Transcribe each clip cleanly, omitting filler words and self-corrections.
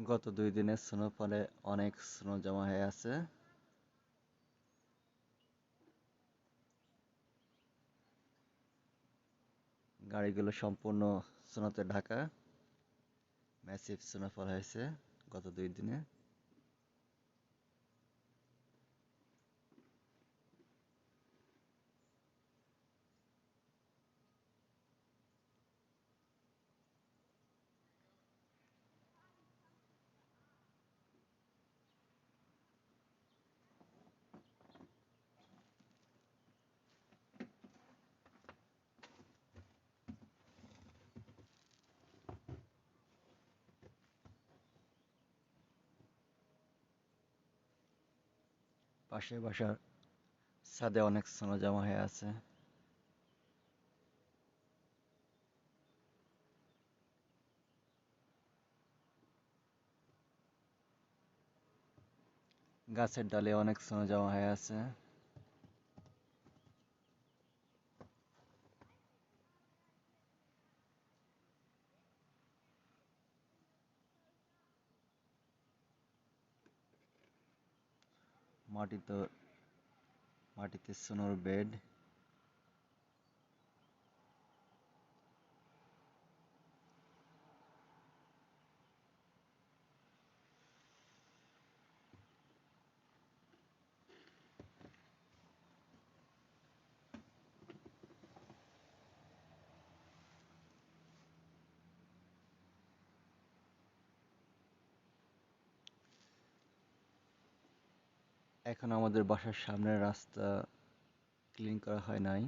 গত 2 দিনের স্নোফলে অনেক স্নো জমা হয়ে আছে। গাড়িগুলো সম্পূর্ণ স্নোতে ঢাকা। ম্যাসিভ স্নোফল হয়েছে গত 2 দিনে। পাশের বাসার ছাদে অনেক স্নো জমা হয়ে আছে। গাছের ডালে অনেক স্নো জমা হয়ে আছে। মাটিতে মাটিতে স্নোর বেড। এখন আমাদের বাসার সামনের রাস্তা ক্লিন করা হয় নাই।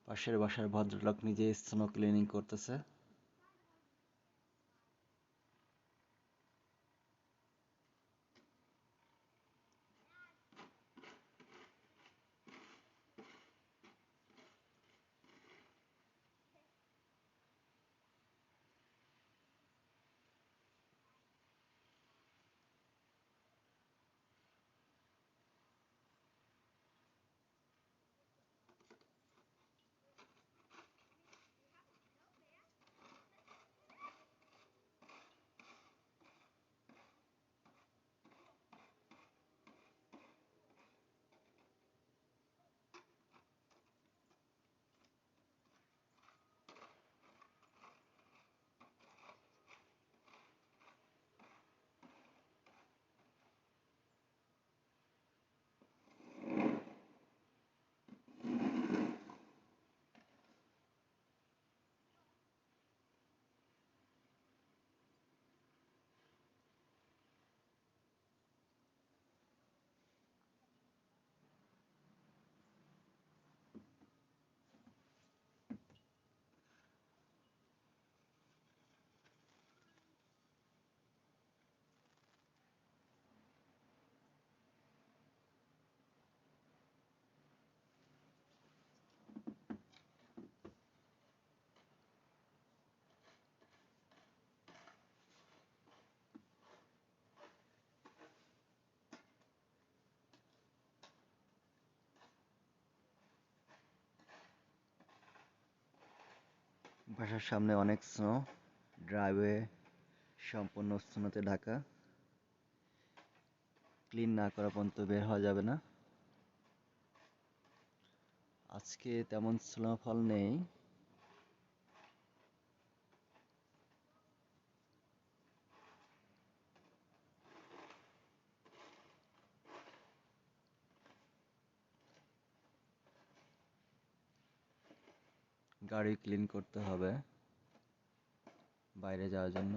পাশের বাসার ভদ্রলোক নিজে স্নো ক্লিনিং করতেছে। বাসার সামনে অনেক স্নো। ড্রাইভওয়ে সম্পূর্ণ স্নোতে ঢাকা। ক্লিন না করা পর্যন্ত বের হওয়া যাবে না। আজকে তেমন স্নোফল নেই। গাড়ি ক্লিন করতে হবে বাইরে যাওয়ার জন্য।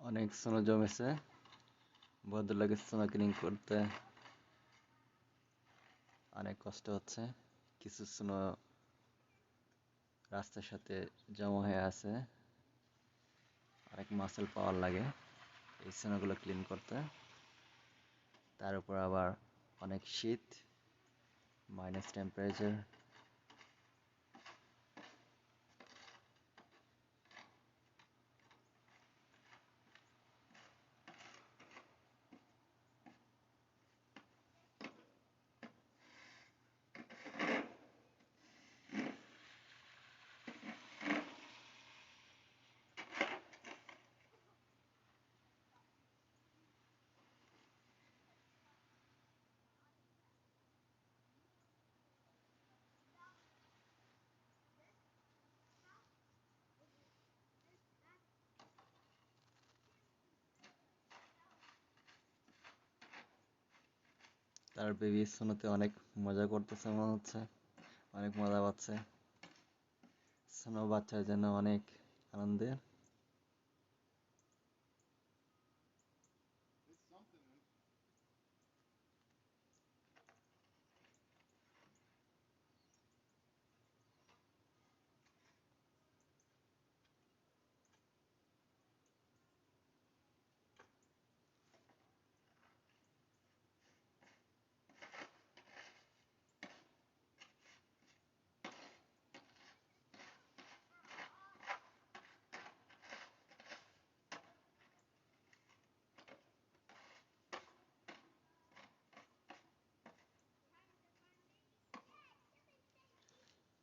অনেক স্নো জমেছে, ভদ্রলোকের স্নো ক্লিন করতে অনেক কষ্ট হচ্ছে। কিছু স্নো রাস্তার সাথে জমা হয়ে আছে, অনেক মাসেল পাওয়ার লাগে এই স্নোগুলো ক্লিন করতে। তার উপর আবার অনেক শীত, মাইনাস টেম্পারেচার। তার বেবি স্নোতে অনেক মজা করতেছে মনে হচ্ছে, অনেক মজা পাচ্ছে। স্নো বাচ্চার জন্য অনেক আনন্দের।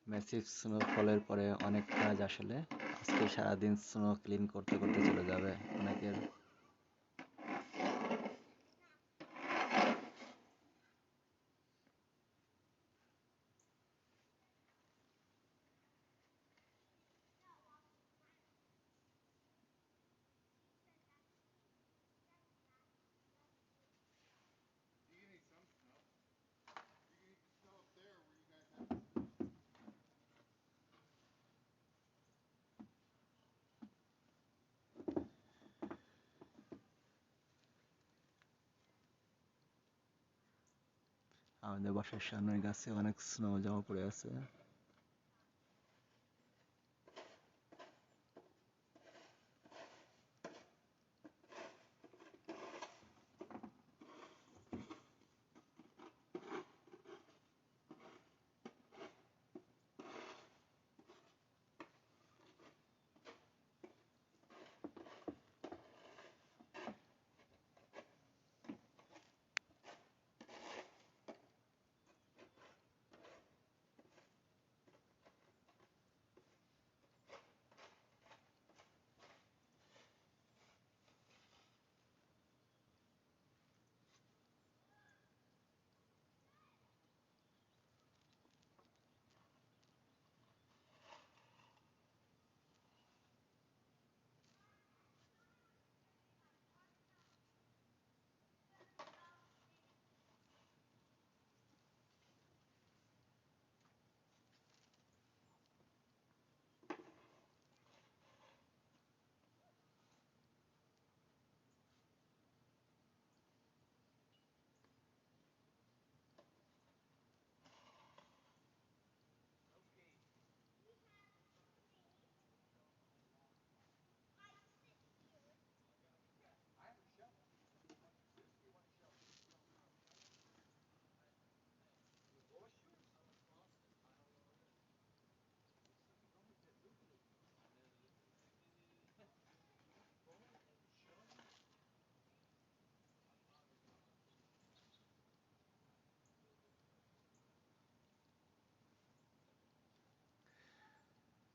ম্যাসিভ স্নোফলের পরে অনেক কাজ আসলে। আজকে সারাদিন স্নো ক্লিন করতে করতে চলে যাবে অনেকের। আমাদের বাসার সামনের গাছে অনেক স্নো জমা পড়ে আছে।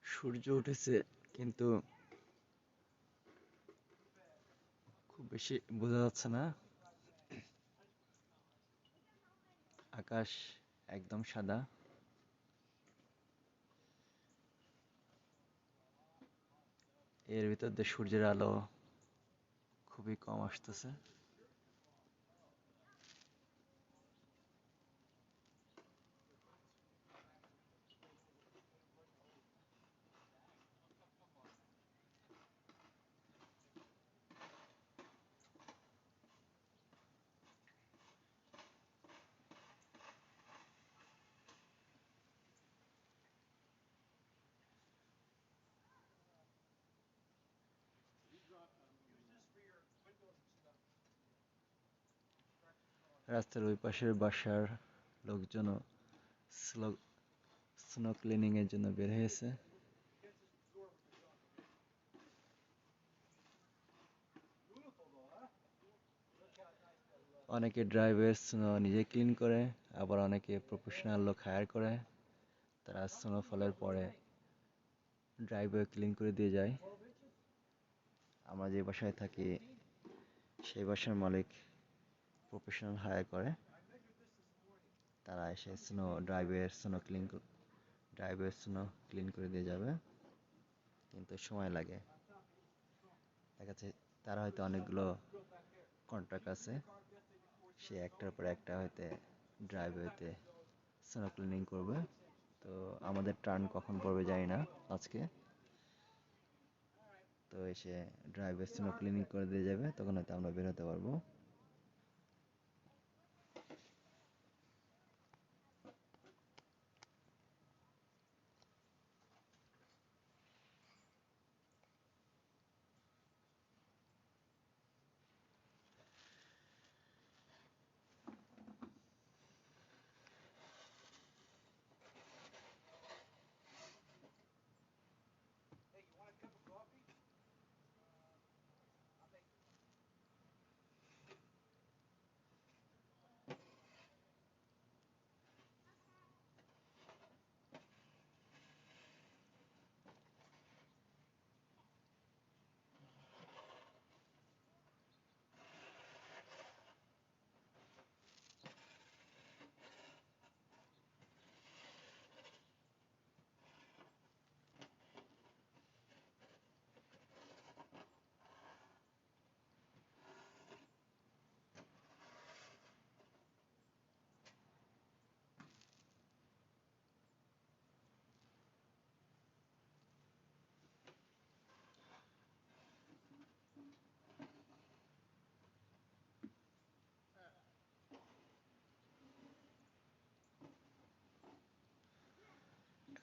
সূর্য উঠেছে, কিন্তু খুব বেশি বোঝা যাচ্ছে না। আকাশ একদম সাদা। এর ভিতর দিয়ে সূর্যের আলো খুবই কম আসতেছে। রাস্তার ওই পাশের বাসার লোকজনও স্নো ক্লিনিং এর জন্য বের হয়েছে। অনেকে ড্রাইভার স্নো নিজে ক্লিন করে, আবার অনেকে প্রফেশনাল লোক হায়ার করে, তারা স্নো ফলের পরে ড্রাইভার ক্লিন করে দিয়ে যায়। আমরা যে বাসায় থাকি সেই বাসার মালিক প্রফেশনাল হায়ার করে, তারা এসে ড্রাইভার স্নো ক্লিন করে দিয়ে যাবে, কিন্তু সময় লাগে। দেখা যাচ্ছে তারা হয়তো অনেকগুলো কন্ট্রাক্ট আছে, সে একটার পর একটা হয়তো ড্রাইভারতে স্নো ক্লিনিং করবে। তো আমাদের টার্ন কখন পড়বে জানি না আজকে, তো এসে ড্রাইভার স্নো ক্লিনিং করে দিয়ে যাবে, তখন হয়তো আমরা বের হতে পারবো।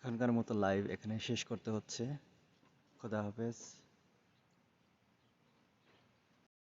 এখনকার মতো লাইভ এখানে শেষ করতে হচ্ছে। খোদা হাফেজ।